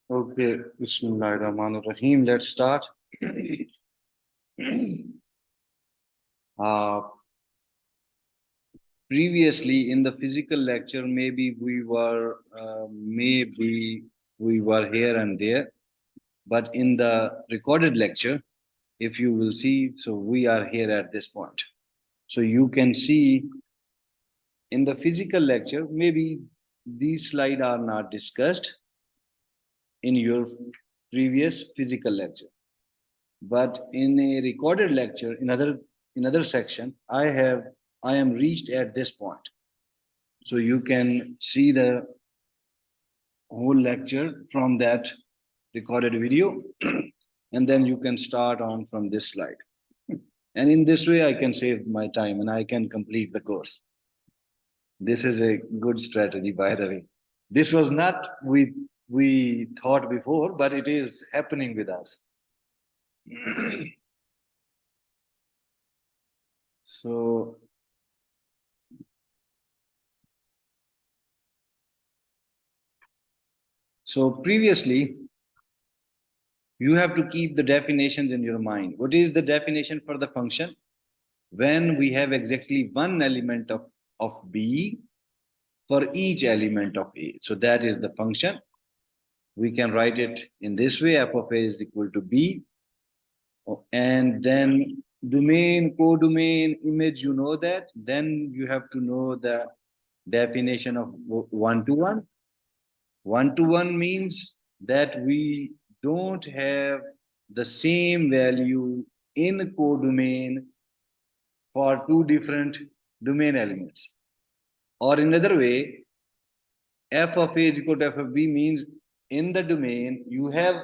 Okay, Bismillahirrahmanirrahim. Let's start. uh, Previously in the physical lecture, maybe we were here and there, but in the recorded lecture, if you will see, so we are here at this point. So you can see in the physical lecture, maybe these slides are not discussed in your previous physical lecture. But in a recorded lecture, in other section, I am reached at this point. So you can see the whole lecture from that recorded video, and then you can start on from this slide. And in this way, I can save my time and I can complete the course. This is a good strategy, by the way. This was not we thought before, but it is happening with us. So previously, you have to keep the definitions in your mind. What is the definition for the function? When we have exactly one element of B for each element of A. So that is the function. We can write it in this way, f of A is equal to B. And then domain, codomain, image, you know that. Then you have to know the definition of one-to-one. One-to-one means that we don't have the same value in codomain for two different domain elements. Or in another way, f of A is equal to f of B means in the domain, you have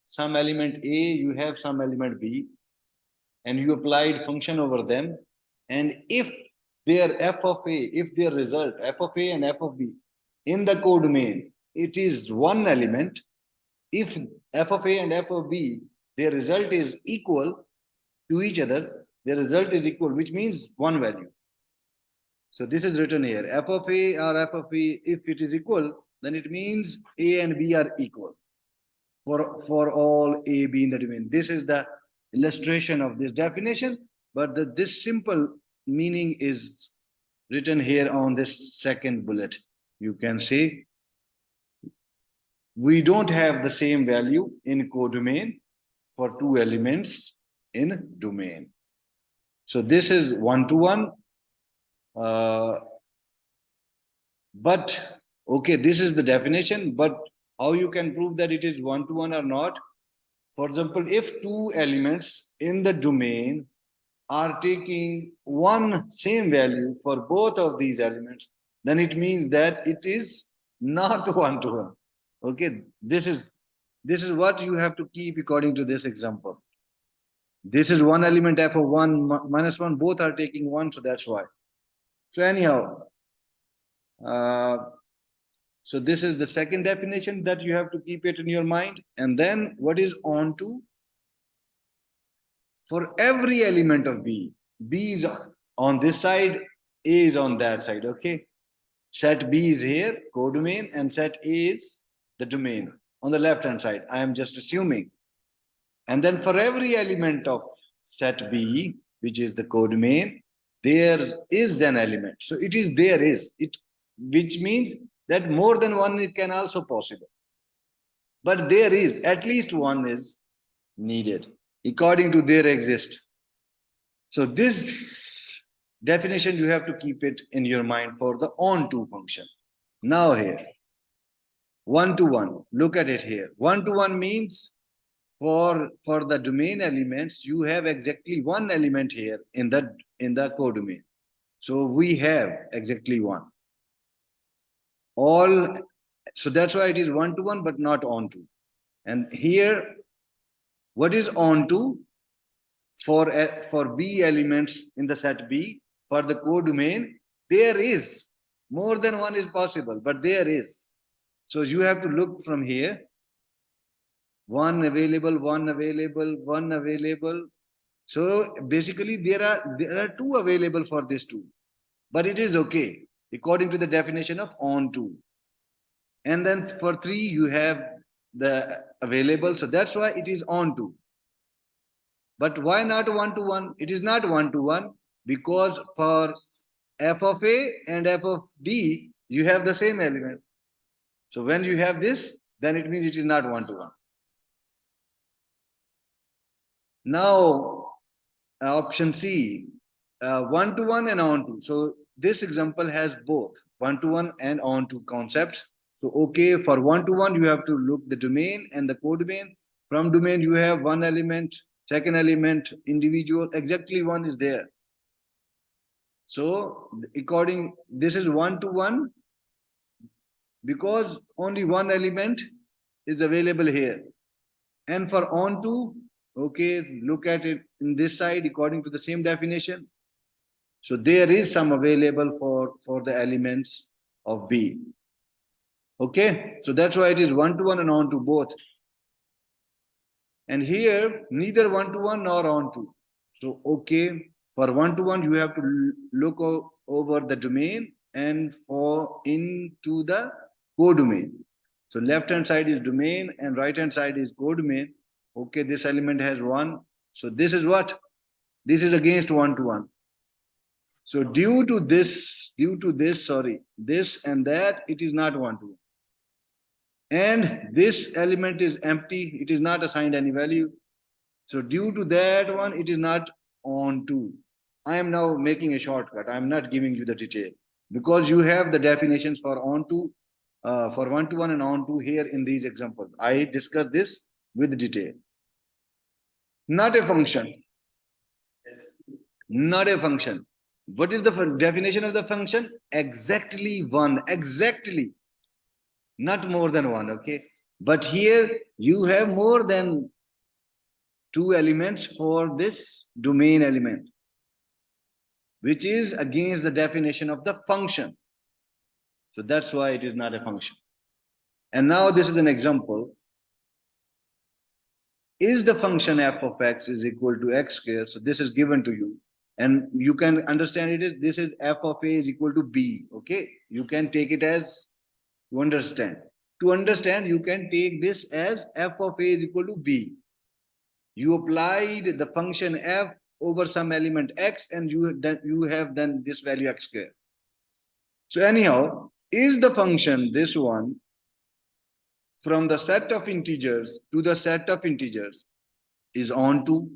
some element A, you have some element B, and you applied function over them. And if their f of A, if their result, f of A and f of B, in the codomain, it is one element, if f of A and f of B, their result is equal to each other, their result is equal, which means one value. So this is written here, f of A or f of B, if it is equal, then it means A and B are equal for all A, B in the domain. This is the illustration of this definition, but this simple meaning is written here on this second bullet. You can say we don't have the same value in codomain for two elements in domain. So this is one-to-one. But okay, this is the definition, but how you can prove that it is one-to-one or not? For example, if two elements in the domain are taking one same value for both of these elements, then it means that it is not one-to-one. Okay, this is what you have to keep according to this example. This is one element f of 1 minus 1, both are taking 1, so that's why. So anyhow, so this is the second definition that you have to keep it in your mind. And then what is onto? For every element of B, B is on this side, A is on that side, okay? Set B is here, codomain, and set A is the domain on the left-hand side. I am just assuming. And then for every element of set B, which is the codomain, there is an element. So it is there is, it, which means that more than one can also possible. But there is, at least one is needed, according to their exist. So this definition, you have to keep it in your mind for the onto function. Now here, one-to-one, look at it here. One-to-one means for the domain elements, you have exactly one element here in the codomain. So we have exactly one. All, so that's why it is one-to-one, but not onto. And here, what is onto? For B elements in the set B, for the codomain, there is more than one is possible, but there is. So you have to look from here. One available, one available, one available. So basically there are two available for this two, but it is okay according to the definition of onto. And then for three, you have the available. So that's why it is on to. But why not one to one? It is not one to one because for f of a and f of d, you have the same element. So when you have this, then it means it is not one to one. Now, option C, one to one and on to. So this example has both one to one and on to concepts. So, okay, for one to one, you have to look the domain and the codomain. From domain, you have one element, second element, individual, exactly one is there. So, according, this is one to one because only one element is available here. And for on to, okay, look at it in this side according to the same definition. So there is some available for the elements of B. Okay, so that's why it is one to one and on to both. And here, neither one to one nor on to. So, okay, for one to one, you have to look over the domain and for into the codomain. So left hand side is domain and right hand side is codomain. Okay, this element has one. So this is what? This is against one to one. So due to this, sorry, this and that, it is not one to one. And this element is empty, it is not assigned any value. So due to that one, it is not on to. I am now making a shortcut. I am not giving you the detail because you have the definitions for on to, for one to one and on to here in these examples. I discussed this with detail. Not a function. Not a function. What is the definition of the function? Exactly one. Exactly. Not more than one. Okay. But here you have more than two elements for this domain element, which is against the definition of the function. So that's why it is not a function. And now this is an example. Is the function f of x is equal to x squared? So this is given to you. And you can understand it is, this is f of a is equal to b. Okay. You can take it as, to understand. To understand, you can take this as f of a is equal to b. You applied the function f over some element x and you have then this value x squared. So anyhow, is the function this one from the set of integers to the set of integers is on to?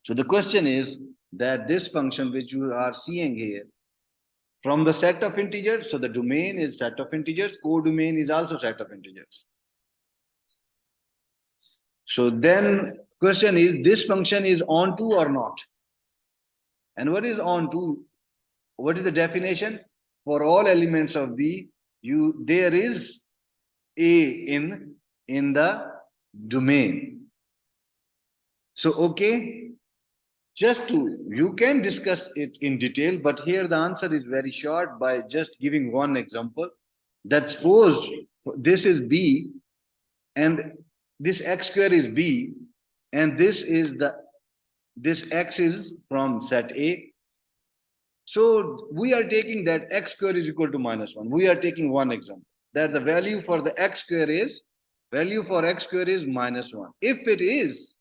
So the question is that this function which you are seeing here from the set of integers, so the domain is set of integers, codomain is also set of integers. So then question is this function is on to or not? And what is on to? What is the definition? For all elements of B, there is A in the domain. So okay, just to, you can discuss it in detail, but here the answer is very short by just giving one example. That suppose this is B and this x square is B and this x is from set A. So we are taking that x square is equal to minus 1. We are taking one example that the value for the x square is minus 1. If it is,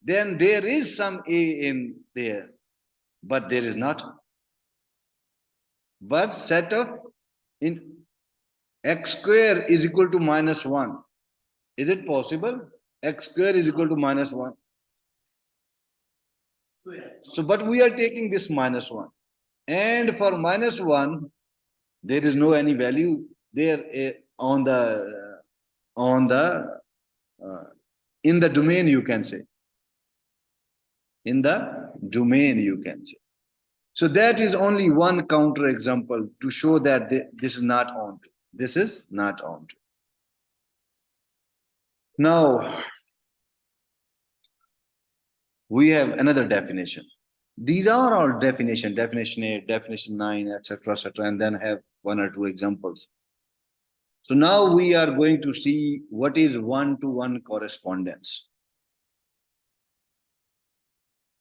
then there is some A in there, but there is not. But set of in x square is equal to minus 1. Is it possible? X square is equal to minus 1. So, but we are taking this minus 1. And for minus 1, there is no any value there in the domain, you can say. In the domain, you can say. So that is only one counter example to show that this is not on to. This is not on to. Now, we have another definition. These are all definition 8, definition 9, etc., and then have one or two examples. So now we are going to see what is one-to-one correspondence.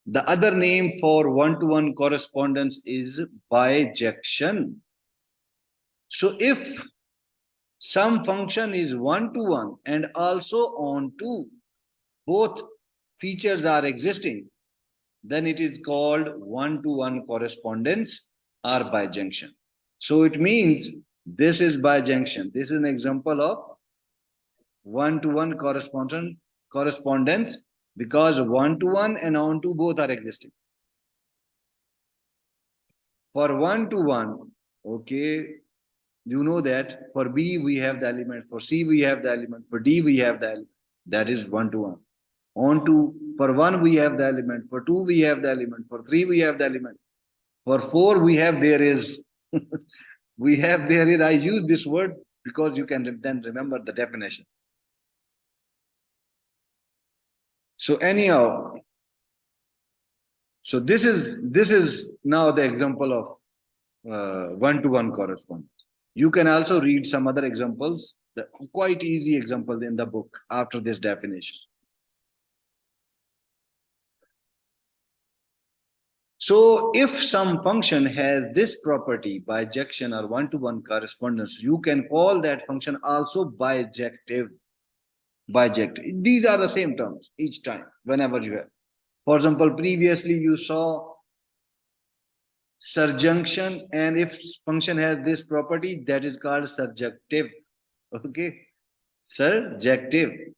The other name for one-to-one correspondence is bijection. So if some function is one-to-one and also on-to, both features are existing, then it is called one-to-one correspondence or bijunction. So it means this is bijunction. This is an example of one-to-one correspondence because one-to-one and on-to both are existing. For one-to-one, okay, you know that for B we have the element, for C we have the element, for D we have the element. That is one-to-one. On to, for 1 we have the element, for 2 we have the element, for 3 we have the element, for 4 we have there is. We have there is. I use this word because you can then remember the definition. So anyhow, so this is now the example of one-to-one correspondence. You can also read some other examples, the quite easy examples in the book after this definition. So if some function has this property, bijection or one-to-one correspondence, you can call that function also bijective. Bijective. These are the same terms each time, whenever you have. For example, previously you saw surjunction, and if function has this property, that is called surjective. Okay, surjective.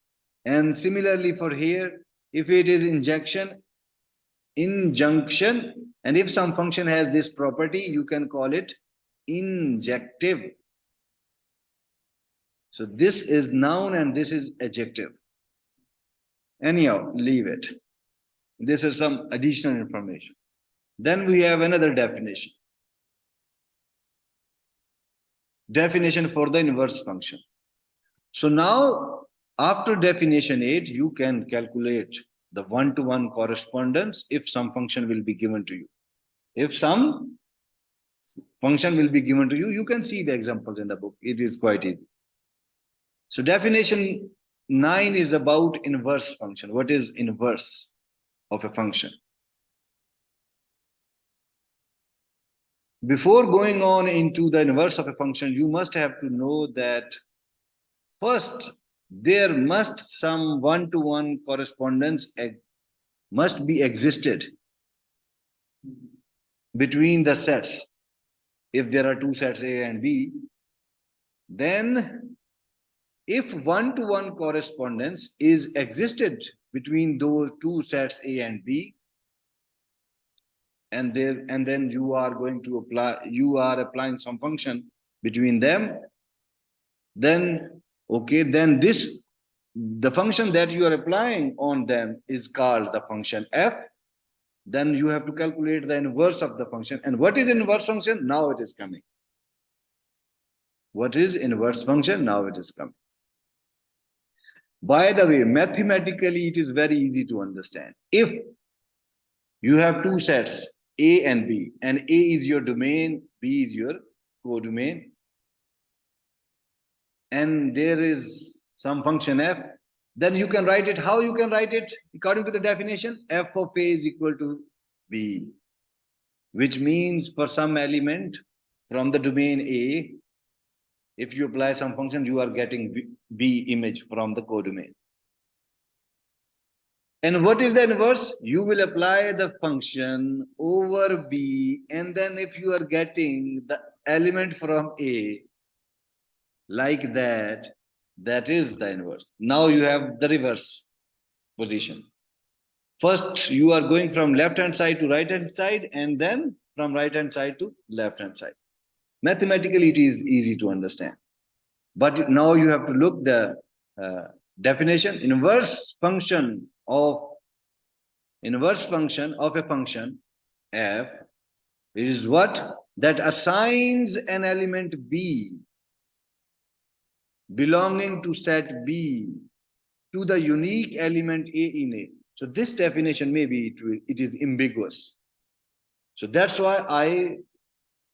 And similarly for here, if it is injunction, and if some function has this property, you can call it injective. So this is noun and this is adjective. Anyhow, leave it. This is some additional information. Then we have another definition. Definition for the inverse function. So now, after definition 8, you can calculate the one-to-one correspondence if some function will be given to you. If some function will be given to you, you can see the examples in the book. It is quite easy. So definition 9 is about inverse function. What is inverse of a function? Before going on into the inverse of a function, you must have to know that first, there must some one-to-one correspondence must be existed between the sets. If there are two sets A and B, then if one-to-one correspondence is existed between those two sets A and B, and then you are going to applying some function between them, then okay, then the function that you are applying on them is called the function f. Then you have to calculate the inverse of the function. And what is inverse function? Now it is coming. What is inverse function? Now it is coming. By the way, mathematically, it is very easy to understand. If you have two sets, A and B, and A is your domain, B is your codomain, and there is some function f, then you can write it. How you can write it? According to the definition, f of A is equal to B, which means for some element from the domain A, if you apply some function, you are getting B image from the codomain. And what is the inverse? You will apply the function over B, and then if you are getting the element from A like that, that is the inverse. Now you have the reverse position. First, you are going from left-hand side to right-hand side, and then from right-hand side to left-hand side. Mathematically, it is easy to understand. But now you have to look the definition. Inverse function of a function f is what? That assigns an element B belonging to set B to the unique element A in A. So this definition, maybe it is ambiguous. So that's why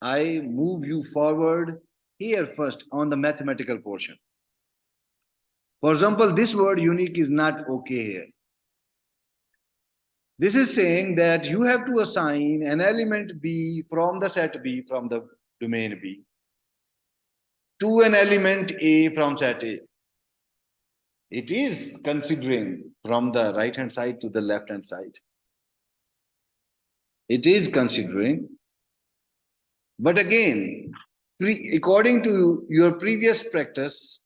I move you forward here first on the mathematical portion. For example, this word unique is not okay here. This is saying that you have to assign an element B from the set B, from the domain B, to an element A from set A. It is considering from the right hand side to the left hand side. It is considering, but again, according to your previous practice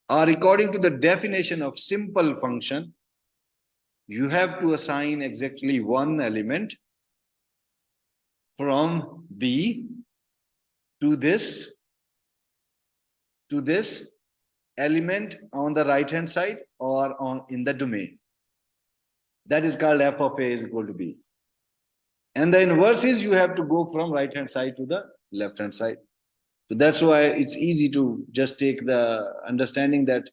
or according to the definition of simple function, you have to assign exactly one element from B to this element on the right hand side or on in the domain. That is called f of A is equal to B. And the inverse is you have to go from right hand side to the left hand side. So that's why it's easy to just take the understanding that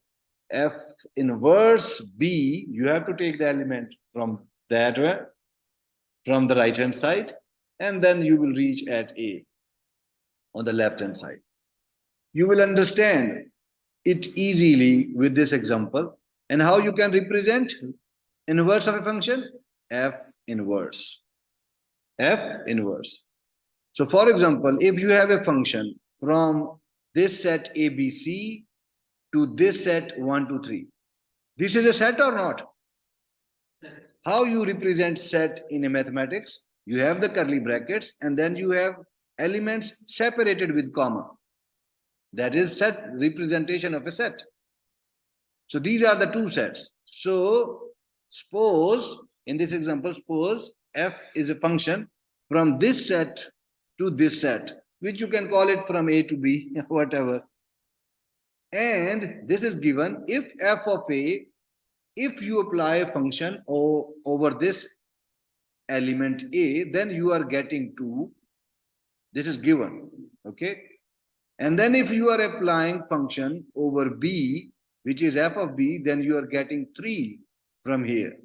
f inverse B, you have to take the element from that way, from the right hand side, and then you will reach at A on the left hand side. You will understand it easily with this example. And how you can represent inverse of a function? F inverse. F inverse. So for example, if you have a function from this set ABC to this set 1, 2, 3, this is a set or not? How you represent set in a mathematics? You have the curly brackets and then you have elements separated with comma. That is set representation of a set. So these are the two sets. So suppose in this example, suppose f is a function from this set to this set, which you can call it from A to B, whatever. And this is given if f of A, if you apply a function over this element A, then you are getting 2. This is given, okay? And then if you are applying function over B, which is f of B, then you are getting 3 from here.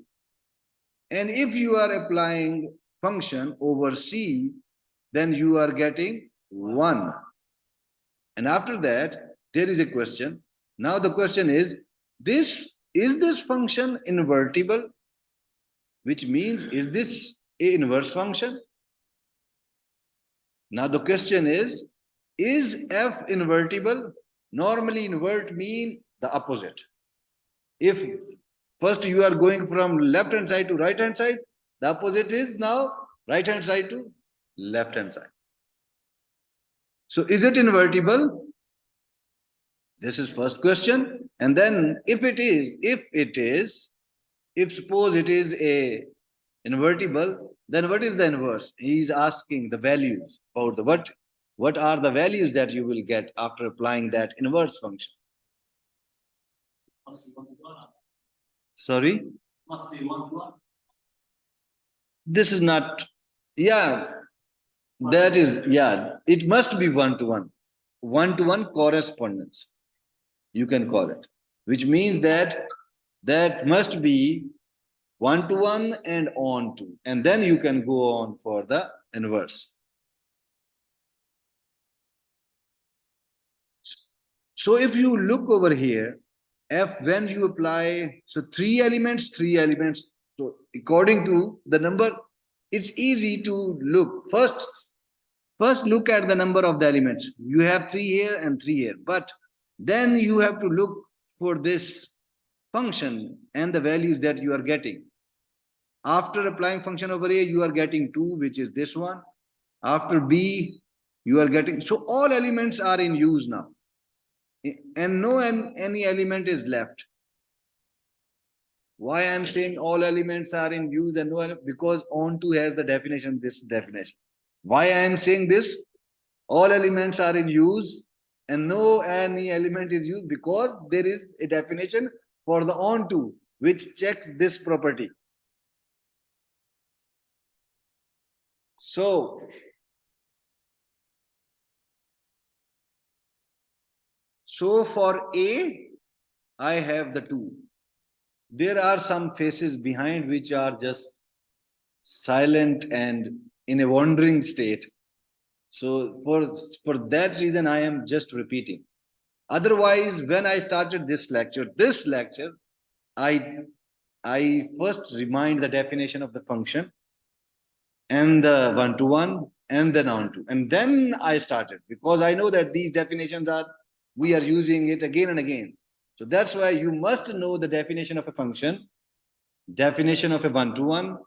And if you are applying function over C, then you are getting 1. And after that, there is a question. Now the question is this function invertible? Which means, is this a inverse function? Now the question is f invertible? Normally invert mean the opposite. If first you are going from left hand side to right hand side, the opposite is now right hand side to left hand side. So is it invertible? This is first question. And then if suppose it is a invertible, then what is the inverse? He is asking the values about the what are the values that you will get after applying that inverse function? Must be 1 to 1. Sorry? Must be 1 to 1. This is not, yeah, that is, yeah, it must be 1 to 1. 1 to 1 correspondence, you can call it, which means that must be 1 to 1 and on to, and then you can go on for the inverse. So if you look over here, f, when you apply, so 3 elements. So according to the number, it's easy to look. First look at the number of the elements. You have 3 here and 3 here, but then you have to look for this function and the values that you are getting. After applying function over A, you are getting 2, which is this one. After B, you are getting, so all elements are in use now. And no any element is left. Why I'm saying all elements are in use and no, because onto has the definition, this definition. Why I am saying this? All elements are in use and no any element is used, because there is a definition for the onto which checks this property. So for A, I have the 2. There are some faces behind which are just silent and in a wandering state. So for that reason, I am just repeating. Otherwise, when I started this lecture, I first remind the definition of the function and the 1 to 1 and then on to, and then I started, because I know that these definitions are we are using it again and again. So that's why you must know the definition of a function, definition of a one-to-one,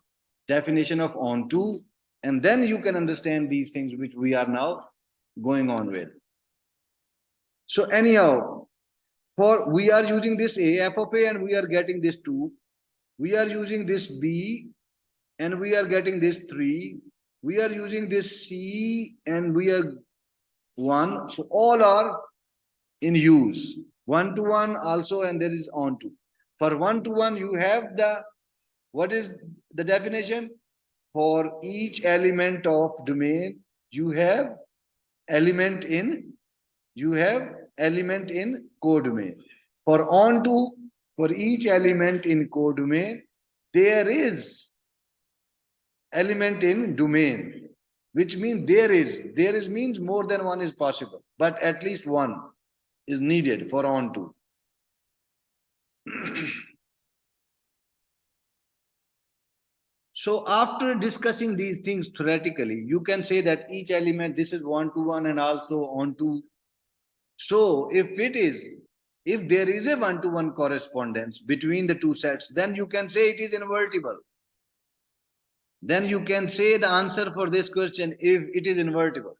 definition of onto, and then you can understand these things which we are now going on with. So anyhow, for we are using this a, f of a, and we are getting this 2. We are using this b, and we are getting this 3. We are using this c, and we are 1. So all are in use. One-to-one also, and there is onto. For one-to-one, you have the, what is the definition? For each element of domain, you have element in codomain. For onto, for each element in codomain, there is element in domain, which means there is means more than one is possible, but at least one is needed for onto. So after discussing these things theoretically, you can say that each element, this is one-to-one and also onto. So if there is a one-to-one correspondence between the two sets, then you can say it is invertible. Then you can say the answer for this question if it is invertible.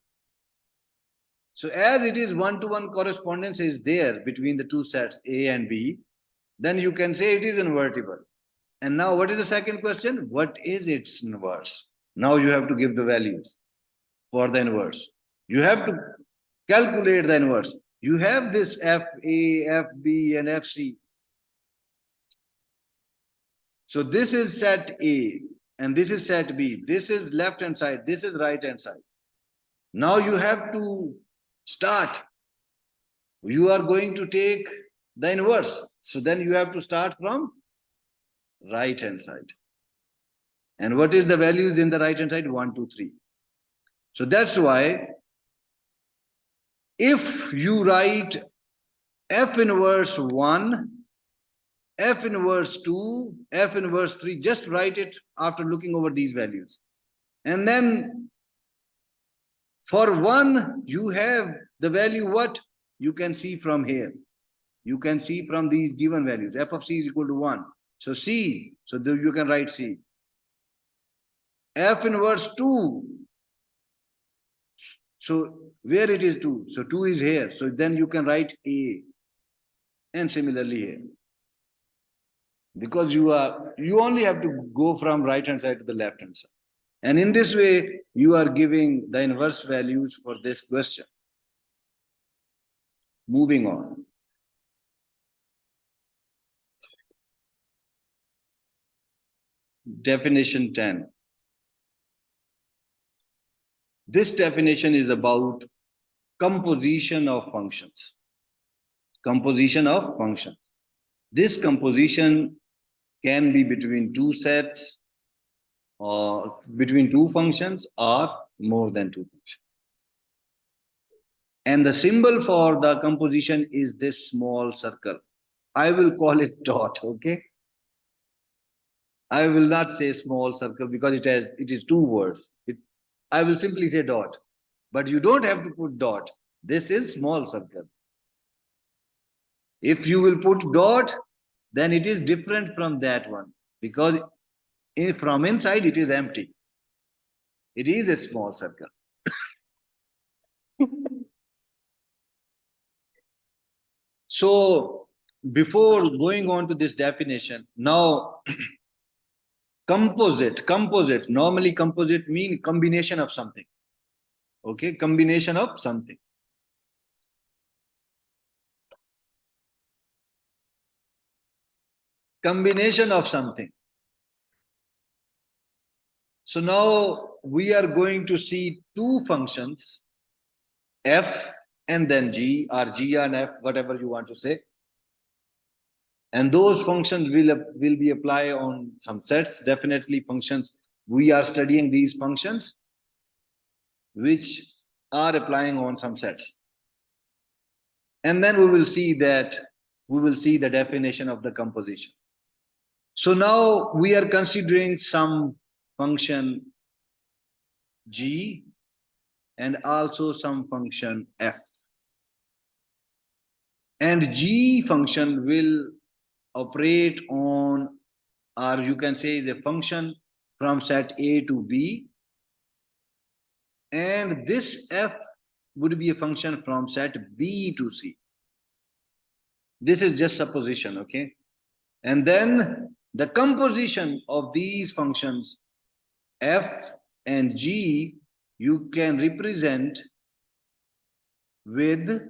So as it is one-to-one correspondence is there between the two sets A and B, then you can say it is invertible. And now what is the second question? What is its inverse? Now you have to give the values for the inverse. You have to calculate the inverse. You have this FA, FB, and FC. So this is set A, and this is set B. This is left-hand side, this is right-hand side. Now you have to start. You are going to take the inverse. So then you have to start from right-hand side. And what is the values in the right-hand side? 1, 2, 3. So that's why if you write F inverse 1, F inverse 2, F inverse 3, just write it after looking over these values. And then for 1, you have the value what? You can see from here. You can see from these given values. F of c is equal to 1. So C, so you can write C. F inverse 2. So where it is 2? So 2 is here. So then you can write A. And similarly here. Because you only have to go from right hand side to the left hand side. And in this way, you are giving the inverse values for this question. Moving on. Definition 10. This definition is about composition of functions. Composition of functions. This composition can be between two sets, or between two functions, or more than two functions. And the symbol for the composition is this small circle. I will call it dot, okay? I will not say small circle because it is two words. I will simply say dot. But you don't have to put dot. This is small circle. If you will put dot, then it is different from that one. Because from inside it is empty. It is a small circle. So before going on to this definition, now composite, normally composite mean combination of something. Okay, combination of something. Combination of something. So now we are going to see two functions, f and then g, or g and f, whatever you want to say. And those functions will be applied on some sets, definitely functions. We are studying these functions which are applying on some sets. And then we will see the definition of the composition. So now we are considering some function g and also some function f. And G function will operate on, or you can say is a function from set A to B. And this F would be a function from set B to C. This is just supposition, okay? And then the composition of these functions, F and G, you can represent with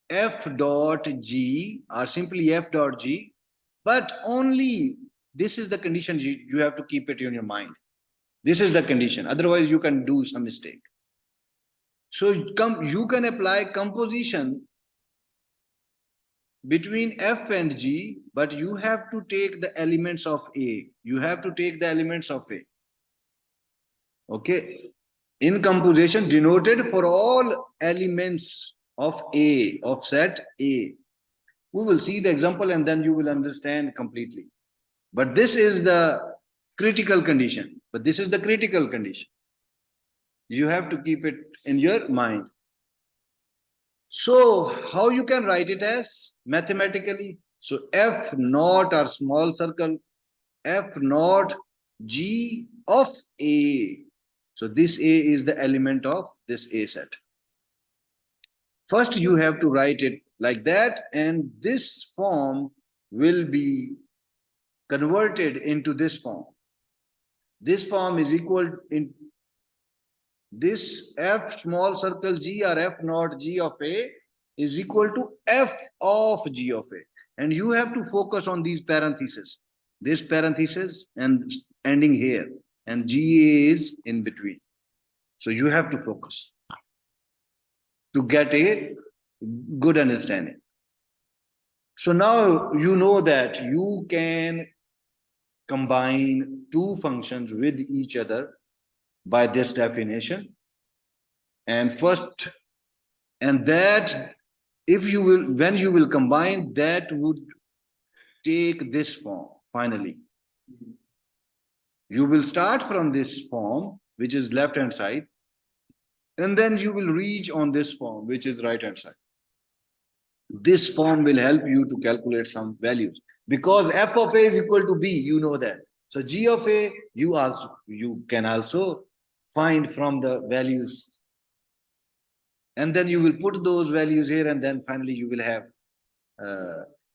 F dot G or simply F dot G, but only this is the condition you have to keep it in your mind. This is the condition. Otherwise, you can do some mistake. So you can apply composition between F and G, but you have to take the elements of A. You have to take the elements of A. Okay. In composition denoted for all elements of A, of set A. We will see the example and then you will understand completely. But this is the critical condition. But this is the critical condition. You have to keep it in your mind. So how you can write it as mathematically? So F naught or small circle, F naught G of A. So this A is the element of this A set. First, you have to write it like that, and this form will be converted into this form. This form is equal in this F small circle G or F naught G of A is equal to F of G of A. And you have to focus on these parentheses. This parenthesis and ending here, and G is in between. So you have to focus to get a good understanding. So now you know that you can combine two functions with each other by this definition. And first, and that if you will, when you will combine, that would take this form finally. You will start from this form, which is left hand side, and then you will reach on this form, which is right hand side. This form will help you to calculate some values because F of A is equal to B, you know that. So G of A, you can also find from the values. And then you will put those values here, and then finally you will have,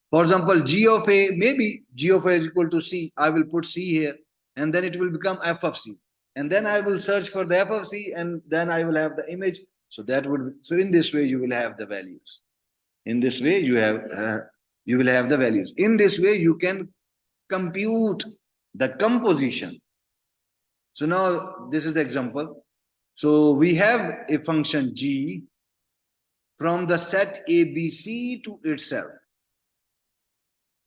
for example, G of A, maybe G of A is equal to C. I will put C here, and then it will become F of C. And then I will search for the F of C, and then I will have the image. So that would, so in this way, you will have the values. In this way, you will have the values. In this way, you can compute the composition. So now this is the example. So we have a function G from the set ABC to itself.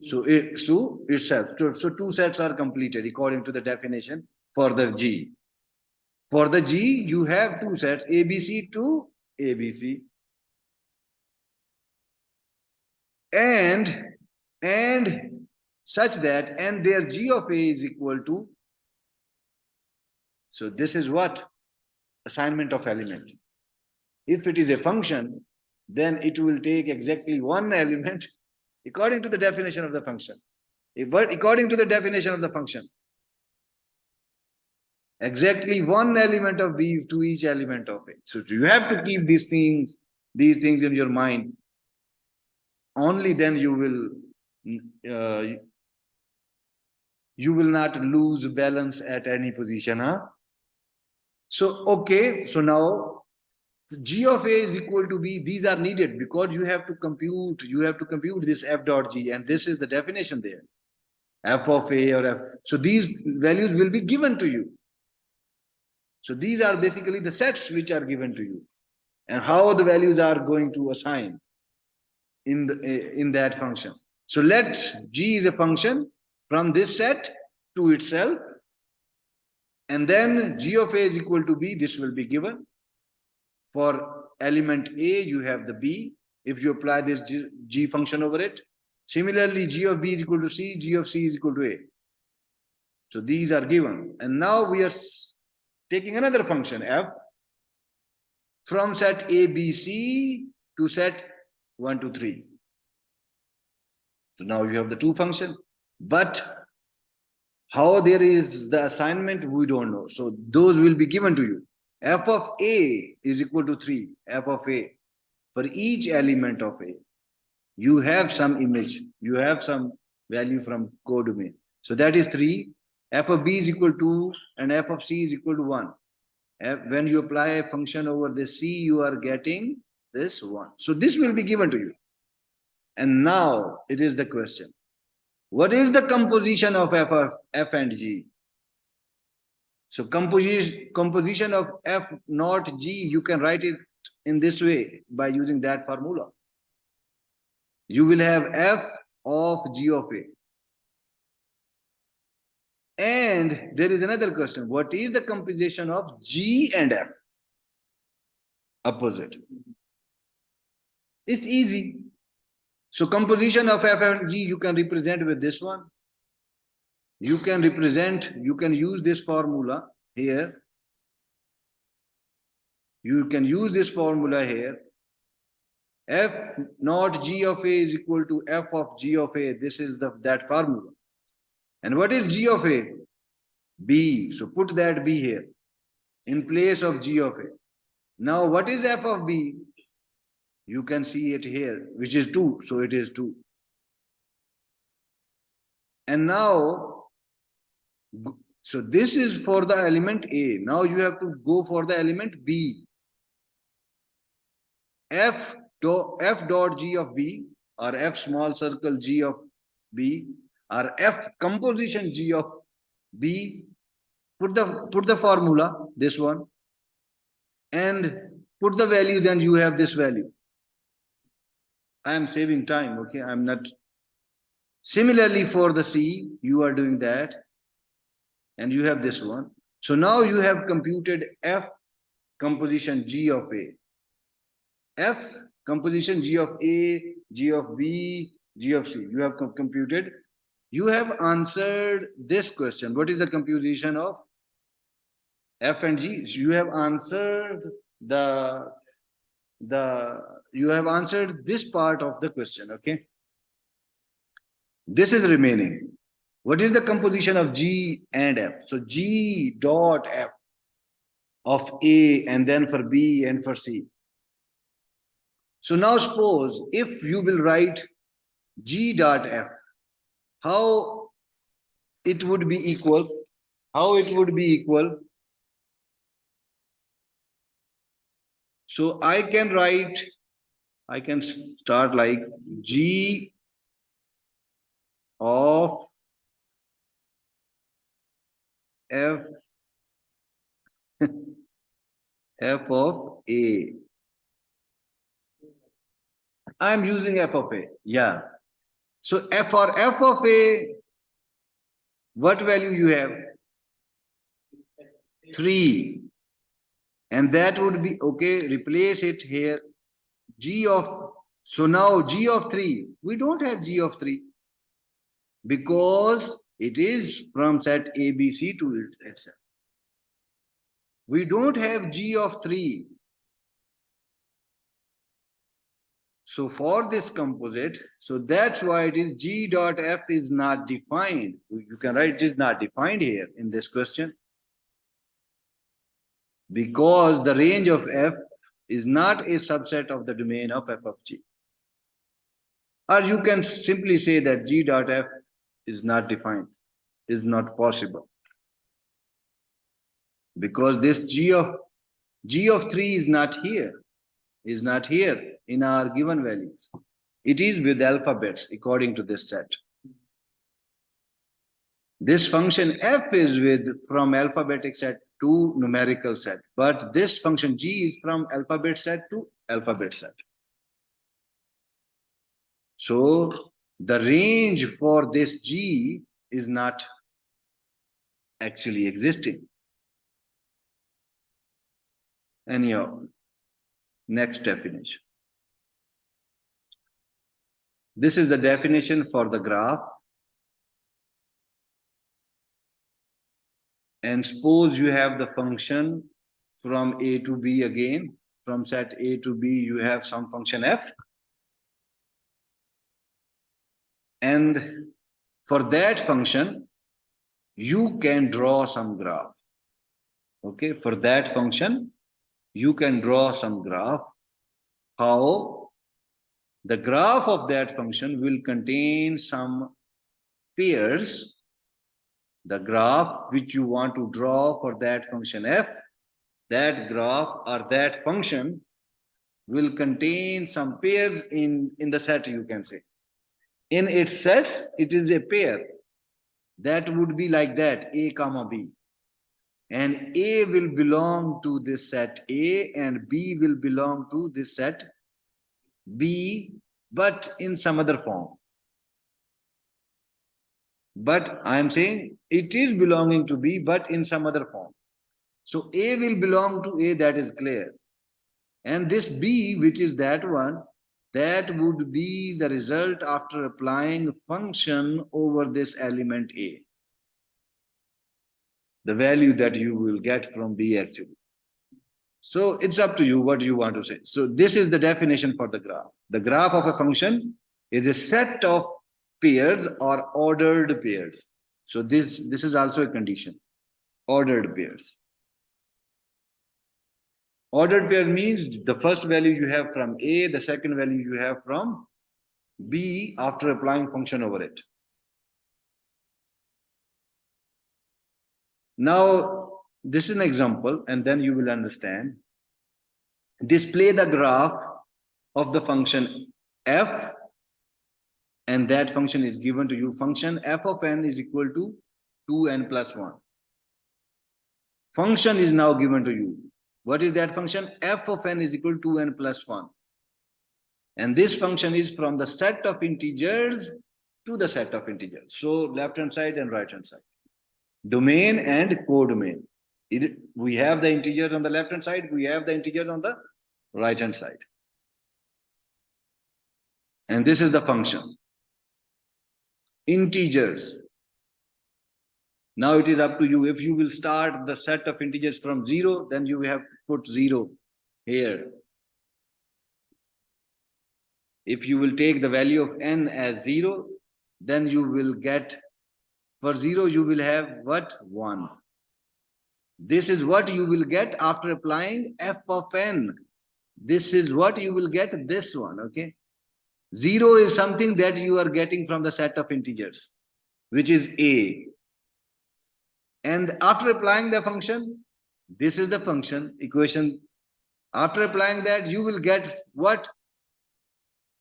So So two sets are completed according to the definition for the G. For the G, you have two sets, ABC to ABC. And such that, and their G of A is equal to, so this is what? Assignment of element. If it is a function, then it will take exactly one element according to the definition of the function. But according to the definition of the function, exactly one element of B to each element of A. So you have to keep these things in your mind. Only then you will not lose balance at any position, huh? So okay, so now G of A is equal to B. These are needed because you have to compute this F dot G, and this is the definition there. F of A or F. So these values will be given to you. So these are basically the sets which are given to you, and how the values are going to assign in that function. So let G is a function from this set to itself, and then G of A is equal to B. This will be given. For element A, you have the B. If you apply this G function over it, similarly, G of B is equal to C, G of C is equal to A. So these are given. And now we are taking another function, F, from set ABC to set 1, 2, 3. So now you have the two functions, but how there is the assignment, we don't know. So those will be given to you. F of A is equal to 3, F of A. For each element of A, you have some image, you have some value from codomain. So that is 3. F of B is equal to 2 and F of C is equal to 1. When you apply a function over this C, you are getting this 1. So this will be given to you. And now it is the question. What is the composition of F and G? So composition of F not G, you can write it in this way by using that formula. You will have F of G of A. And there is another question. What is the composition of G and F? Opposite. It's easy. So composition of F and G, you can represent with this one. You can use this formula here. You can use this formula here. F not G of A is equal to F of G of A. This is that formula. And what is G of A? B. So put that B here in place of G of A. Now what is F of B? You can see it here, which is 2. So it is 2. And now, so this is for the element A. Now you have to go for the element B. F dot G of B, or F small circle G of B, or F composition G of B. Put the formula, this one, and put the value, then you have this value. I am saving time, okay? I'm not. Similarly, for the C, you are doing that, and you have this one. So now you have computed F composition G of A. F composition G of A, G of B, G of C. You have computed. You have answered this question. What is the composition of F and G? You have answered you have answered this part of the question, okay? This is remaining. What is the composition of G and F? So G dot F of A, and then for B and for C. So now suppose if you will write G dot F, how it would be equal? How it would be equal? So I can start like G of F F of A. I'm using F of A. Yeah. So for F of A, what value you have? 3. And that would be, okay, replace it here. So now G of 3. We don't have G of 3 because it is from set ABC to itself. We don't have G of 3. So for this composite, so that's why it is G dot F is not defined. You can write it is not defined here in this question, because the range of F is not a subset of the domain of F of G. Or you can simply say that G dot F is not defined, is not possible. Because this G of 3 is not here in our given values. It is with alphabets according to this set. This function F is from alphabetic set to numerical set, but this function G is from alphabet set to alphabet set. So the range for this G is not actually existing. Anyhow, next definition. This is the definition for the graph. And suppose you have the function from A to B again. From set A to B, you have some function F. And for that function, you can draw some graph. Okay, for that function, you can draw some graph. How? The graph of that function will contain some pairs. The graph which you want to draw for that function f, that graph or that function will contain some pairs in the set, you can say. In its sets, it is a pair. That would be like that, A comma B. And A will belong to this set A and B will belong to this set B, but in some other form. But I am saying it is belonging to B, but in some other form. So A will belong to A, that is clear. And this B, which is that one, that would be the result after applying function over this element A. The value that you will get from B actually. So it's up to you what you want to say. So this is the definition for the graph. The graph of a function is a set of pairs or ordered pairs. So this is also a condition. Ordered pairs. Ordered pair means the first value you have from A, the second value you have from B after applying function over it. Now, this is an example, and then you will understand. Display the graph of the function f, and that function is given to you. Function f of n is equal to 2n plus 1. Function is now given to you. What is that function? F of n is equal to n plus 1. And this function is from the set of integers to the set of integers. So left hand side and right hand side. Domain and codomain. We have the integers on the left hand side, we have the integers on the right hand side. And this is the function. Integers. Now it is up to you. If you will start the set of integers from 0, then you have to put 0 here. If you will take the value of n as 0, then you will get, for 0 you will have what? 1. This is what you will get after applying f of n. This is what you will get, this one, okay? 0 is something that you are getting from the set of integers, which is A. And after applying the function, this is the function equation. After applying that, you will get what?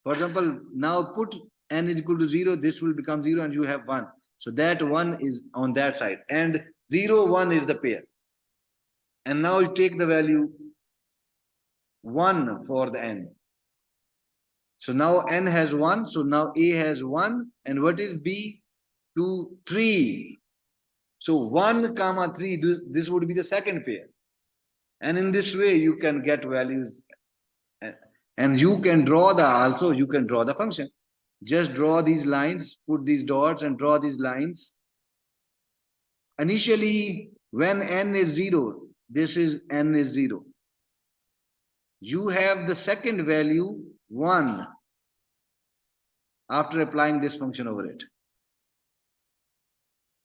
For example, now put n is equal to 0, this will become 0 and you have 1. So that 1 is on that side. And 0, 1 is the pair. And now you take the value 1 for the n. So now n has 1. So now A has 1. And what is B? 2, 3. So 1 comma 3, this would be the second pair. And in this way, you can get values. And you can draw you can draw the function. Just draw these lines, put these dots and draw these lines. Initially, when n is 0, this is n is 0. You have the second value 1 after applying this function over it.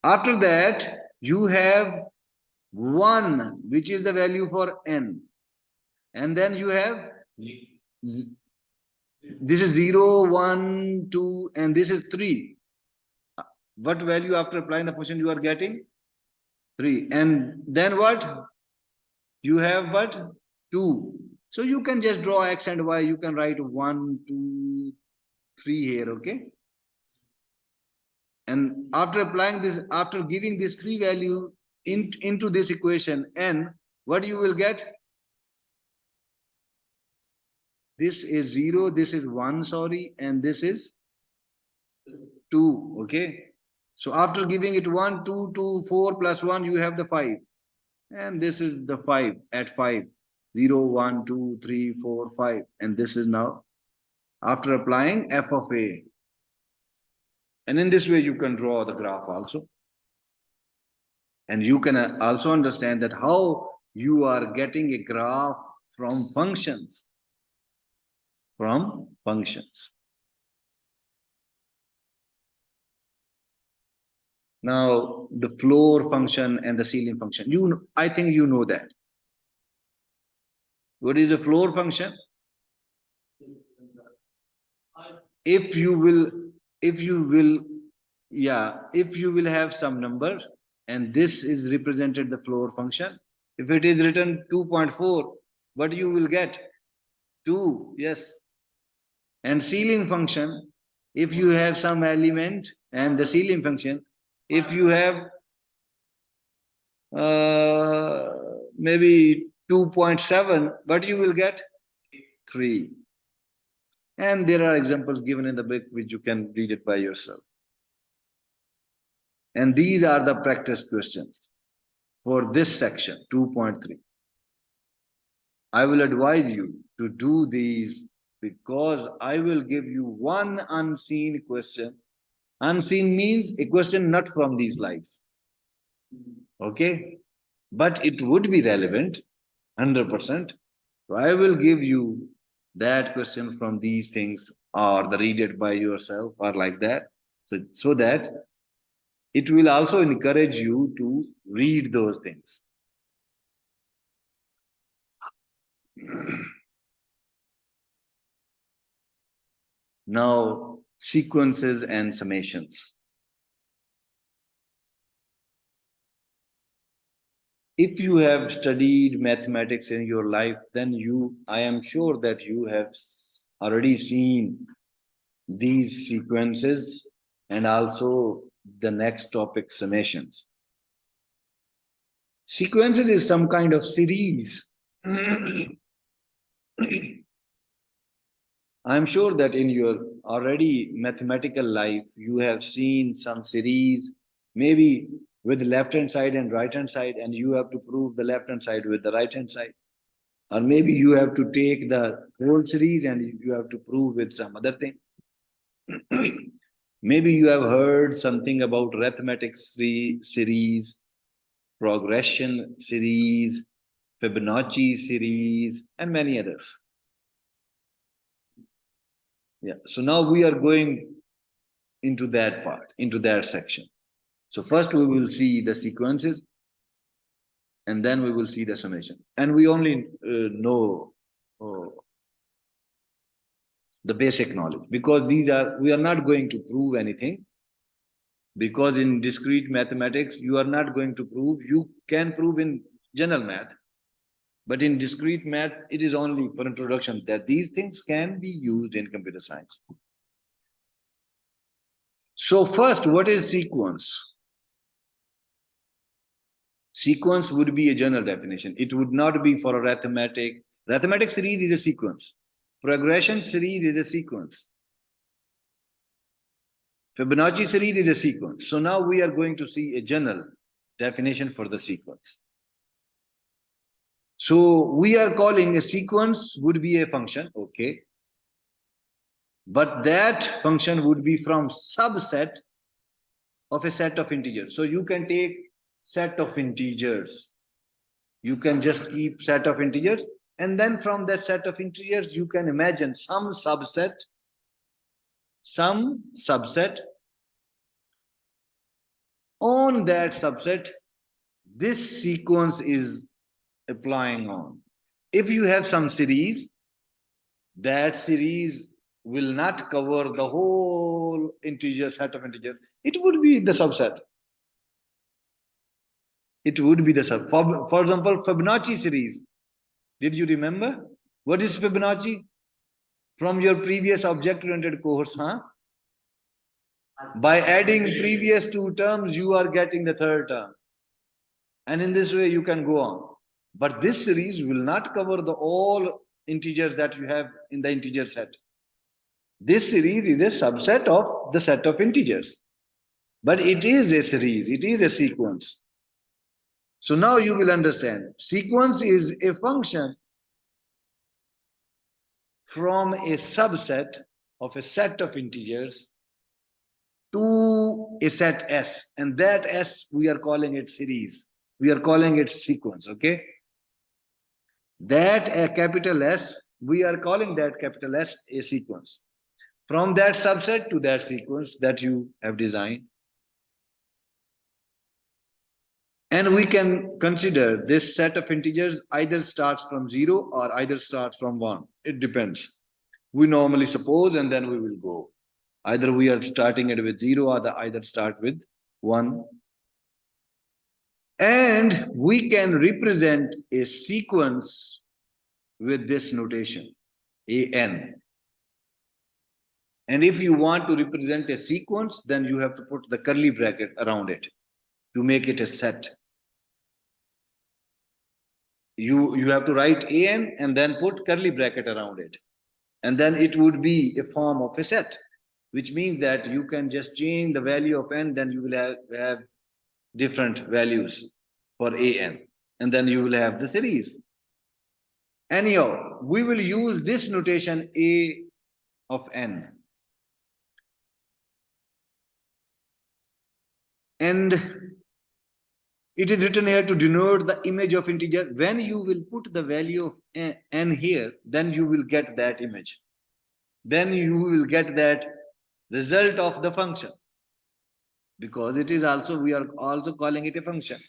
After that, you have 1, which is the value for n. And then you have, this is 0, 1, 2, and this is 3. What value after applying the function you are getting? 3. And then what? You have what? 2. So you can just draw x and y. You can write 1, 2, 3 here, okay? And after applying this, after giving this 3 value into this equation n, what you will get? This is 0, this is 1, sorry, and this is 2, okay? So after giving it 1, 2, 2, 4 plus 1, you have the 5. And this is the 5 at 5. 0, 1, 2, 3, 4, 5. And this is now after applying f of a. And in this way, you can draw the graph also. And you can also understand that how you are getting a graph from functions. From functions. Now, the floor function and the ceiling function. I think you know that. What is a floor function? If you will, if you will, yeah, if you will have some number and this is represented the floor function. If it is written 2.4, what you will get? 2, yes. And ceiling function, if you have some element and the ceiling function, if you have maybe 2.7, but you will get 3. And there are examples given in the book which you can read it by yourself. And these are the practice questions for this section 2.3. I will advise you to do these because I will give you one unseen question. Unseen means a question not from these slides. Okay? But it would be relevant 100%. So I will give you that question from these things or the read it by yourself or like that. So that it will also encourage you to read those things. Now, sequences and summations. If you have studied mathematics in your life, then I am sure that you have already seen these sequences and also the next topic, summations. Sequences is some kind of series. I'm sure that in your already mathematical life, you have seen some series, maybe with left hand side and right hand side, and you have to prove the left hand side with the right hand side. Or maybe you have to take the whole series and you have to prove with some other thing. Maybe you have heard something about arithmetic series, progression series, Fibonacci series, and many others. Yeah, so now we are going into that part, into that section. So first we will see the sequences and then we will see the summation. And we only know the basic knowledge because we are not going to prove anything. Because in discrete mathematics, you are not going to prove, you can prove in general math. But in discrete math, it is only for introduction that these things can be used in computer science. So first, what is sequence? Sequence would be a general definition. It would not be for arithmetic. Arithmetic series is a sequence. Progression series is a sequence. Fibonacci series is a sequence. So now we are going to see a general definition for the sequence. So we are calling a sequence would be a function, okay. But that function would be from subset of a set of integers. So you can take set of integers. You can just keep set of integers. And then from that set of integers, you can imagine some subset. On that subset, this sequence is applying on. If you have some series, that series will not cover the whole integer set of integers. It would be the subset. It would be the sub. For example, Fibonacci series. Did you remember? What is Fibonacci? From your previous object-oriented course, huh? By adding previous two terms, you are getting the third term. And in this way, you can go on. But this series will not cover the all integers that you have in the integer set. This series is a subset of the set of integers. But it is a series, it is a sequence. So now you will understand. Sequence is a function from a subset of a set of integers to a set S. And that S, we are calling it series. We are calling it sequence, okay? That a capital S, we are calling that capital S a sequence. From that subset to that sequence that you have designed. And we can consider this set of integers either starts from 0 or either starts from 1. It depends. We normally suppose and then we will go. Either we are starting it with 0 or either start with 1. And we can represent a sequence with this notation, an. And if you want to represent a sequence, then you have to put the curly bracket around it to make it a set. You have to write an and then put curly bracket around it. And then it would be a form of a set, which means that you can just change the value of n, then you will have different values for an. And then you will have the series. Anyhow, we will use this notation a of n. And it is written here to denote the image of integer. When you will put the value of n here, then you will get that image. Then you will get that result of the function. Because it is also, we are also calling it a function.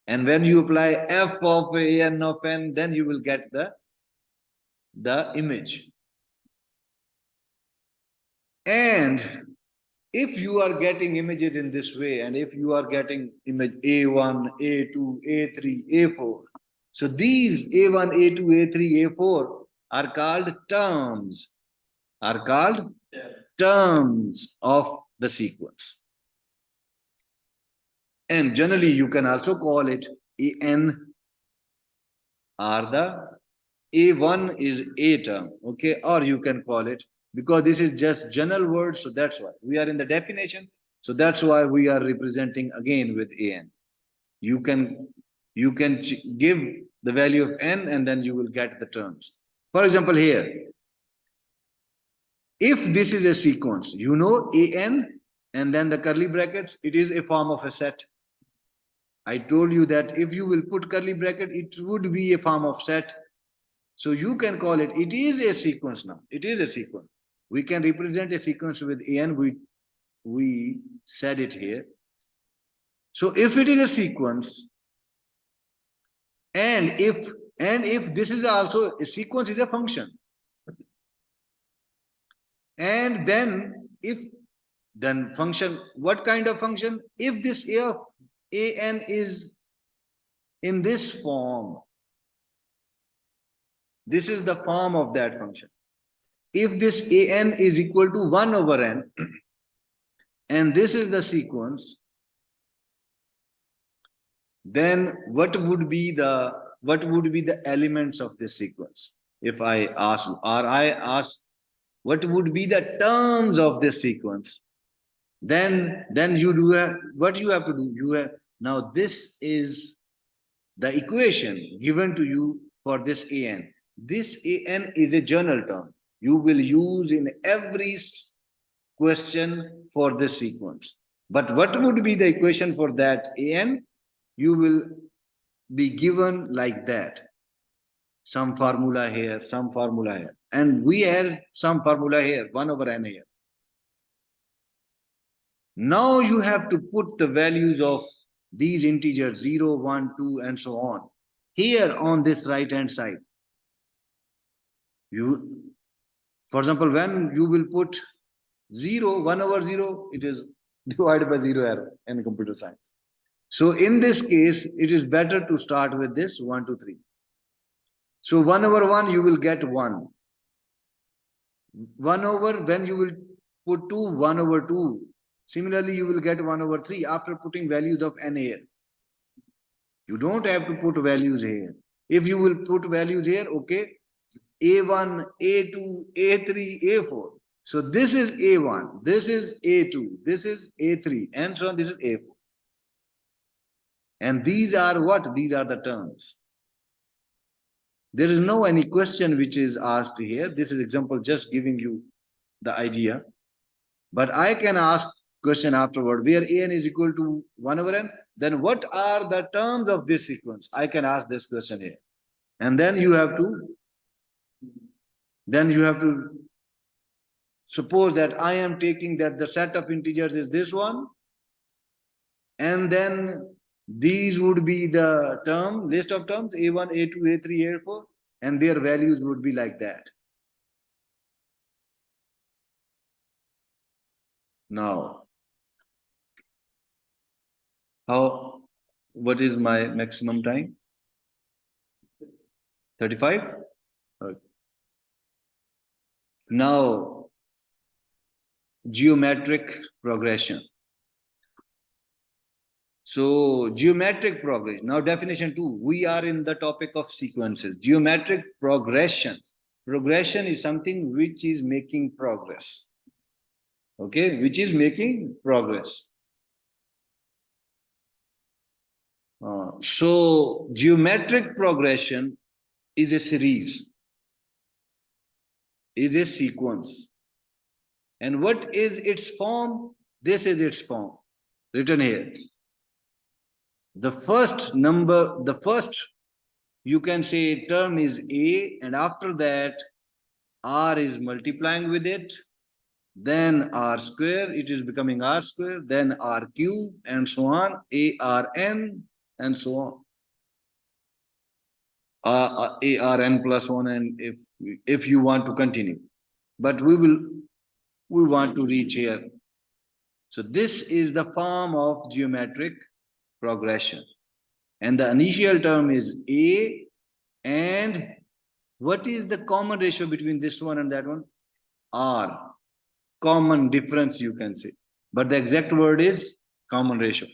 And when you apply f of an of n, then you will get the image. And if you are getting images in this way, and if you are getting image A1, A2, A3, A4, so these A1, A2, A3, A4 are called terms, terms of the sequence. And generally, you can also call it an, or the A1 is a term, okay? Or you can call it, because this is just general word, so that's why we are in the definition. So that's why we are representing again with an. You can give the value of n and then you will get the terms. For example, here, if this is a sequence, you know an and then the curly brackets, it is a form of a set. I told you that if you will put curly bracket, it would be a form of set. So you can call it, it is a sequence now. It is a sequence. We can represent a sequence with an, we said it here. So if it is a sequence, and if this is also a sequence is a function, and then function, what kind of function? If this a of an is in this form, this is the form of that function. If this an is equal to 1 over n, and this is the sequence, then what would be the elements of this sequence? If I ask, or I ask, what would be the terms of this sequence? Then you do what you have to do. You have, now this is the equation given to you for this an. This an is a general term you will use in every question for this sequence. But what would be the equation for that an? You will be given like that. Some formula here, some formula here. And we have some formula here, 1 over n here. Now you have to put the values of these integers 0, 1, 2, and so on here on this right hand side. For example, when you will put 0, 1 over 0, it is divided by 0 error in computer science. So in this case, it is better to start with this 1, 2, 3. So 1 over 1, you will get 1. 1 over, when you will put 2, 1 over 2. Similarly, you will get 1 over 3 after putting values of n here. You don't have to put values here. If you will put values here, okay, A1, A2, A3, A4. So this is A1, this is A2, this is A3, and so on, this is A4. And these are what? These are the terms. There is no any question which is asked here. This is example just giving you the idea. But I can ask question afterward, where an is equal to 1 over n, then what are the terms of this sequence? I can ask this question here. And then you have to suppose that I am taking that the set of integers is this one, and then These would be the list of terms A1, A2, A3, A4, and their values would be like that. Now, what is my maximum time? 35? Okay. Now, geometric progression. So, geometric progression. Now, definition 2. We are in the topic of sequences. Geometric progression. Progression is something which is making progress. Okay, which is making progress. So, geometric progression is a series, is a sequence. And what is its form? This is its form, written here. The first number, the first, you can say term is A, and after that, R is multiplying with it, then R square, it is becoming R square, then R cube, and so on, ARN, and so on. ARN plus 1, and if you want to continue. But we want to reach here. So this is the form of geometric progression. And the initial term is A, and what is the common ratio between this one and that one? R. Common difference, you can say. But the exact word is common ratio.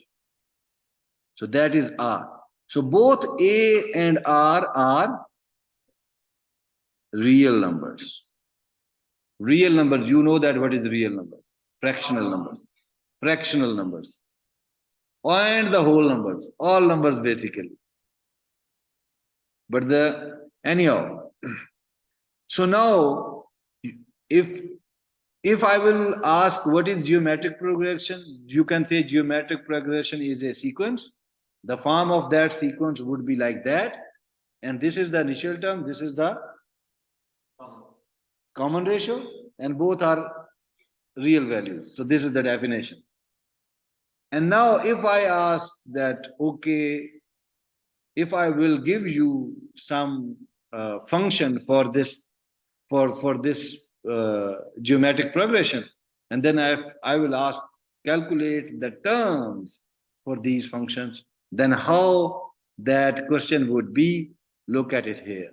So that is R. So both A and R are real numbers. Real numbers, you know that what is real number? Fractional numbers. Fractional numbers. And the whole numbers. All numbers basically. But anyhow. So now, if I will ask what is geometric progression, you can say geometric progression is a sequence. The form of that sequence would be like that. And this is the initial term, this is the common ratio, and both are real values. So this is the definition. And now if I ask that, okay, if I will give you some function for this, for this geometric progression, and then I will ask, calculate the terms for these functions, then how that question would be, look at it here.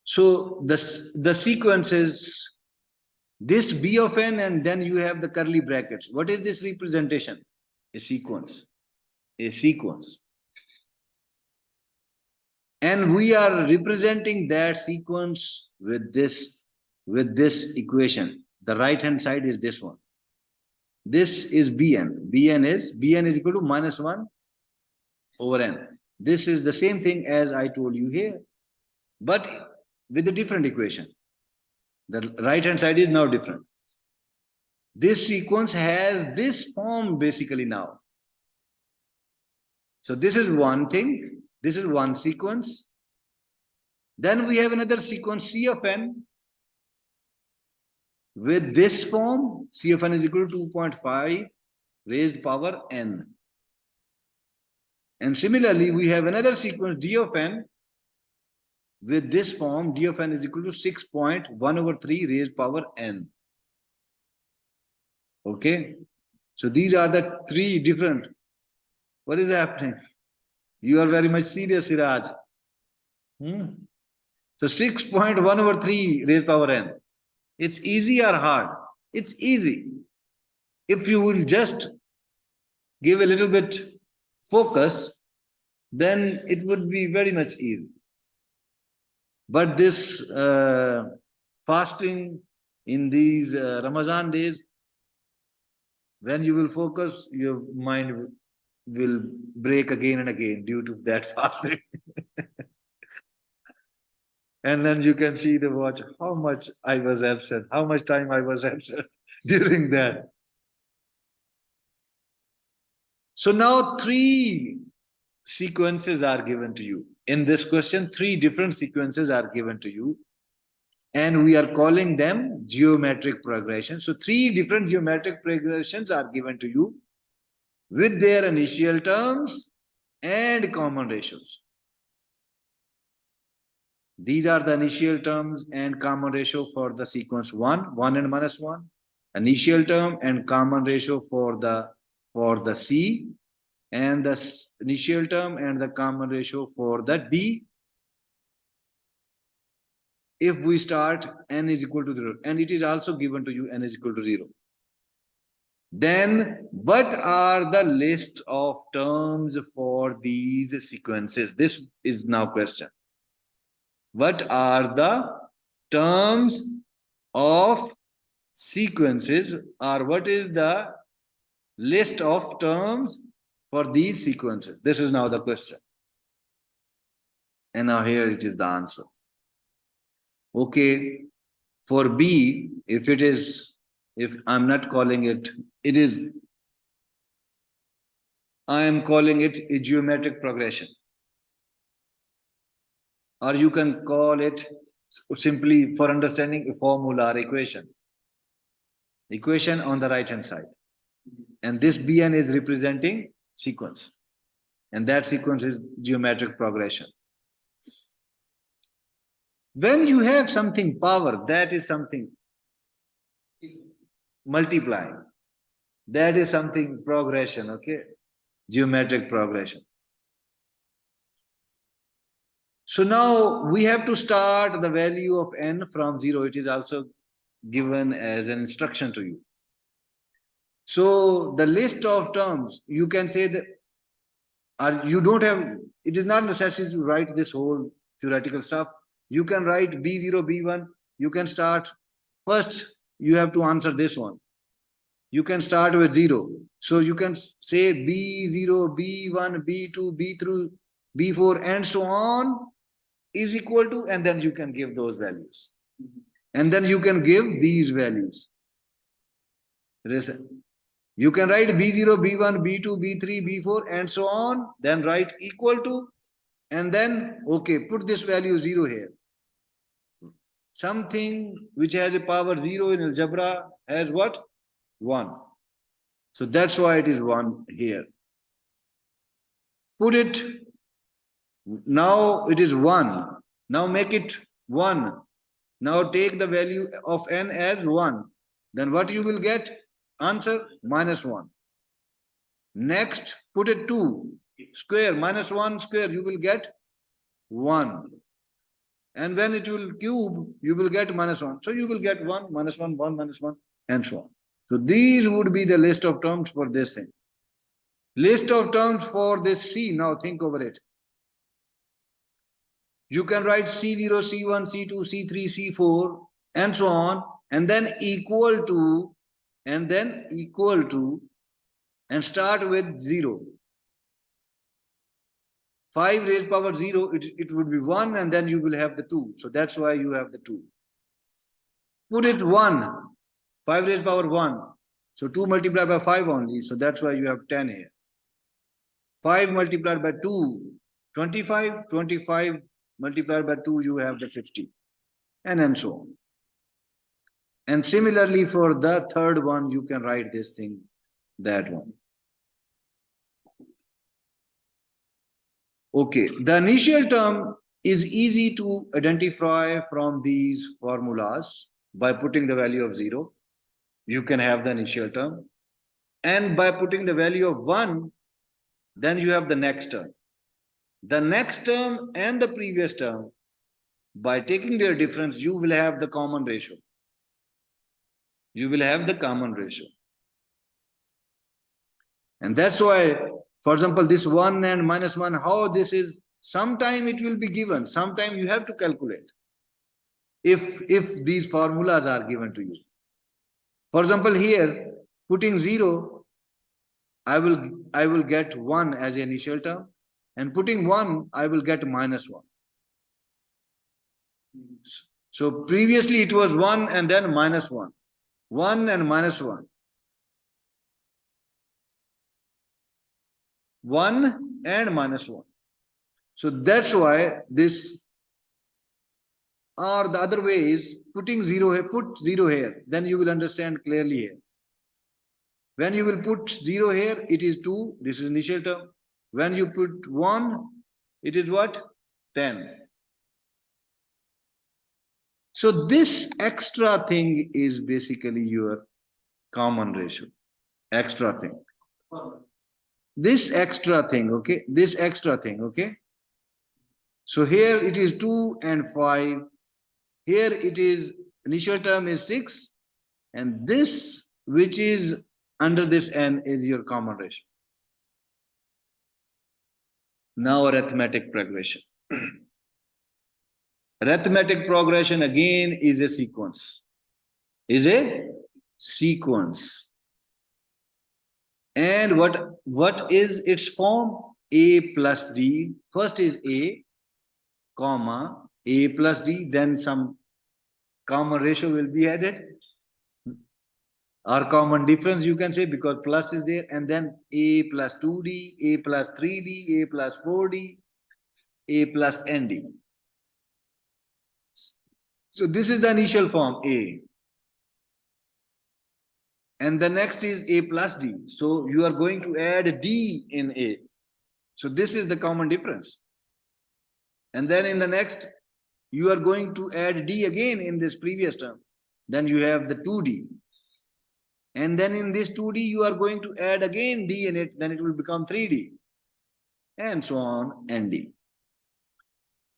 So the sequence is this B of n, and then you have the curly brackets. What is this representation? A sequence. A sequence. And we are representing that sequence with this equation. The right hand side is this one. This is Bn. Bn is equal to minus 1 over n. This is the same thing as I told you here, but with a different equation. The right hand side is now different. This sequence has this form basically now. So this is one thing. This is one sequence. Then we have another sequence C of n with this form. C of n is equal to 2.5 raised power n. And similarly, we have another sequence D of n with this form. D of n is equal to 6.1 over 3 raised power n. Okay. So these are the three different. What is happening? You are very much serious, Siraj. So 6.1 over 3 raised power n. It's easy or hard? It's easy. If you will just give a little bit focus, then it would be very much easy. But this fasting in these Ramadan days, when you will focus, your mind will break again and again due to that fasting. And then you can see the watch, how much I was absent, how much time I was absent during that. So now three sequences are given to you. In this question, three different sequences are given to you. And we are calling them geometric progression. So 3 different geometric progressions are given to you with their initial terms and common ratios. These are the initial terms and common ratio for the sequence 1, 1 and minus 1. Initial term and common ratio for the C, and the initial term and the common ratio for the D. If we start n is equal to 0, and it is also given to you n is equal to 0. Then what are the list of terms for these sequences? This is now question. What are the terms of sequences, or what is the list of terms for these sequences? This is now the question. And now here it is the answer. Okay, for B, if I'm not calling it, I am calling it a geometric progression. Or you can call it simply, for understanding, a formula or equation. Equation on the right hand side. And this Bn is representing sequence. And that sequence is geometric progression. When you have something power, that is something multiplying. That is something progression, okay? Geometric progression. So now we have to start the value of n from 0. It is also given as an instruction to you. So the list of terms, you can say that, or you don't have, it is not necessary to write this whole theoretical stuff. You can write B0, B1. You can start, first you have to answer this one. You can start with 0. So you can say B0, B1, B2, B3, B4, and so on is equal to, and then you can give those values. And then you can give these values. Listen. You can write B0, B1, B2, B3, B4, and so on. Then write equal to, and then, okay, put this value 0 here. Something which has a power 0 in algebra has what? 1. So that's why it is 1 here. Put it, now it is 1. Now make it 1. Now take the value of n as 1. Then what you will get? Answer minus 1. Next, put it 2. Square, minus 1 square, you will get 1. And when it will cube, you will get minus 1. So you will get 1, minus 1, 1, minus 1, and so on. So these would be the list of terms for this thing. List of terms for this C. Now think over it. You can write C0, C1, C2, C3, C4, and so on, and then equal to, and start with 0. 5 raised power 0, it would be 1, and then you will have the 2. So that's why you have the 2. Put it 1. 5 raised power 1. So 2 multiplied by 5 only. So that's why you have 10 here. 5 multiplied by 2, 25. 25 multiplied by 2, you have the 50. And then so on. And similarly for the third one, you can write this thing, that one. Okay, the initial term is easy to identify from these formulas by putting the value of 0. You can have the initial term. And by putting the value of 1, then you have the next term. The next term and the previous term, by taking their difference, you will have the common ratio. You will have the common ratio. And that's why, for example, this 1 and minus 1, how this is, sometime it will be given, sometime you have to calculate. If these formulas are given to you. For example, here, putting 0, I will get 1 as the initial term, and putting 1, I will get minus 1. So previously it was 1 and then minus 1. 1 and minus 1. 1 and minus 1. So that's why this Or the other way is putting 0 here, put 0 here, then you will understand clearly here. When you will put 0 here, it is 2, this is initial term. When you put 1, it is what? 10. So this extra thing is basically your common ratio. Extra thing. This extra thing, okay? This extra thing, okay? So here it is 2 and 5. Here it is, initial term is 6. And this, which is under this n, is your common ratio. Now arithmetic progression. Arithmetic progression again is a sequence. Is a sequence. And what is its form? A plus D. First is A, comma, A plus D, then some common ratio will be added. Or common difference you can say, because plus is there, and then A plus 2D, A plus 3D, A plus 4D, A plus ND. So this is the initial form, A. And the next is A plus D. So you are going to add D in A. So this is the common difference. And then in the next, you are going to add D again in this previous term. Then you have the 2D. And then in this 2D, you are going to add again D in it, then it will become 3D. And so on, ND.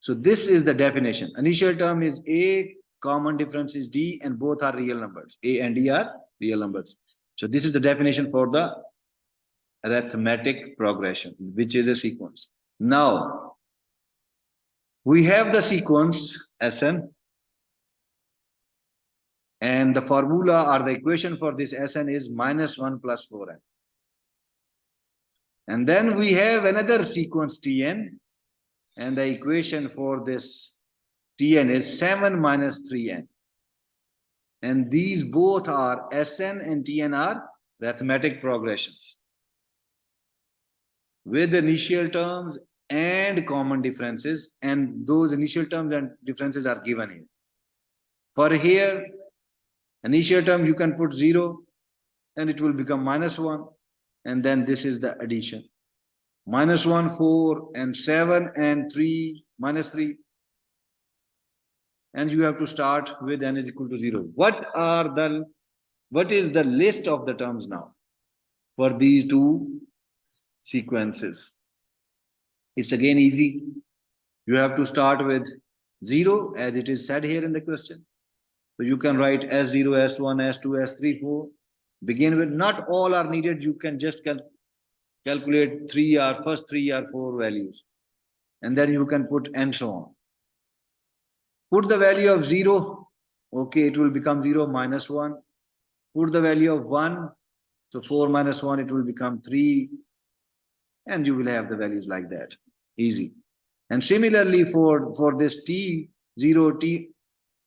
So this is the definition. Initial term is A, common difference is D, and both are real numbers. A and D are real numbers. So this is the definition for the arithmetic progression, which is a sequence. Now, we have the sequence Sn, and the formula or the equation for this Sn is -1 plus 4n. And then we have another sequence Tn, and the equation for this Tn is 7 minus 3n. And these both are Sn and Tn are arithmetic progressions with initial terms and common differences, and those initial terms and differences are given here. For here, initial term you can put 0 and it will become -1, and then this is the addition. -1, 4, and 7, and 3, -3. And you have to start with n is equal to 0. What is the list of the terms now for these two sequences? It's again easy. You have to start with 0 as it is said here in the question. So you can write S0, S1, S2, S3, 4. Begin with, not all are needed. You can just calculate first 3 or 4 values. And then you can put and so on. Put the value of 0. Okay, it will become 0 minus 1. Put the value of 1. So 4 minus 1, it will become 3. And you will have the values like that. Easy. And similarly for this T0, T,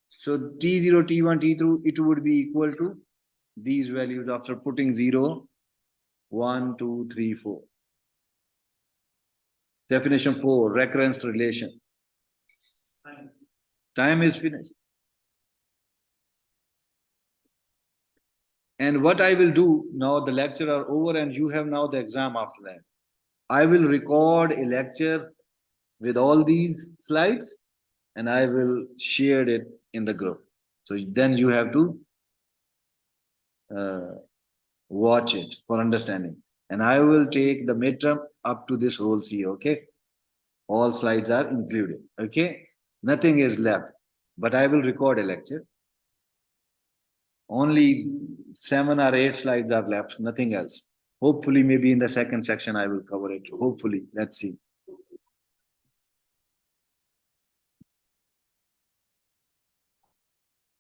so T0, T1, T2, it would be equal to these values after putting 0, 1, 2, 3, 4. Definition 4, recurrence relation. Time is finished. And what I will do now, the lecture are over and you have now the exam after that. I will record a lecture with all these slides and I will share it in the group. So then you have to watch it for understanding. And I will take the midterm up to this whole C, okay? All slides are included, okay? Nothing is left, but I will record a lecture. Only 7 or 8 slides are left, nothing else. Hopefully, maybe in the second section, I will cover it. Hopefully, let's see.